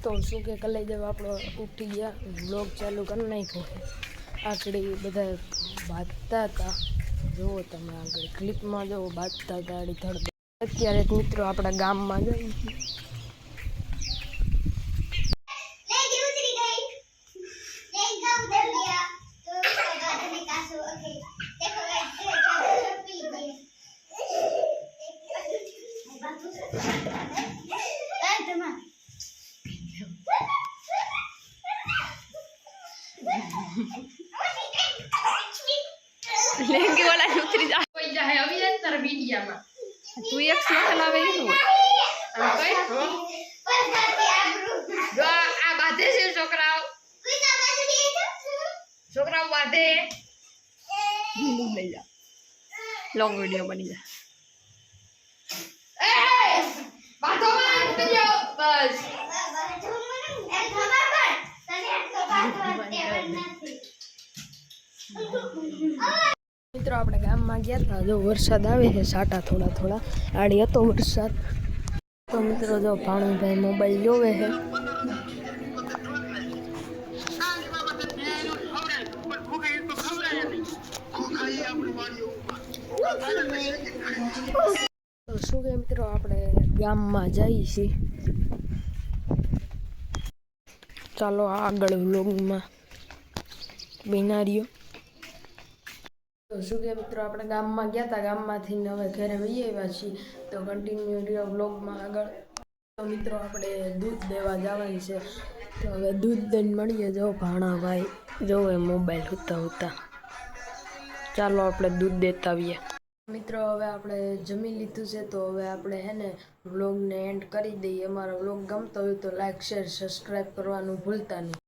तो शू के कल जब आप उठी गया ब्लॉग चालू कर नाख्यो आकड़ी बधा बांधता था जो तमे आगे क्लिप में जो बांधता था आड़ी थड़ अत्यारे मित्रों अपना गाम में जाई लेंगे वाला उतरी जा कोई जाए अभी अंतर मीडिया में तू एक से चलावे नु हम कई जो आ बाते से छोकराओ बाते नहीं जा लॉन्ग वीडियो बनी जा ए बातो मत करियो बस मित्रों अपने गाम में गया था जो वरसाद आवे है साटा थोड़ा थोड़ा आड़ी हतो वरसाद तो मित्रों जो पाणी भाई मोबाइल जोवे है तो शू के मित्रों अपने गाम में जाई छी चलो आगळ व्लॉग में बिनारियो तो शू के मित्रों अपने गाम में गया था गाम में थी हवे घरे वही आव्या छी तो कंटिन्यू रियो व्लॉग में आगळ तो मित्रों अपने दूध देवा जवानी छे तो हवे दूध दईने मळीए जो भाणा भाई जोवे मोबाइल हुता हुता चालो आपणे दूध देता आवीए मित्रों हवे आपणे जमी लीधुं छे तो हवे आपणे है ने व्लॉग ने एंड करी दईए। अमारो व्लॉग गमतो होय तो लाइक शेर सब्सक्राइब करवानुं भूलता नहीं।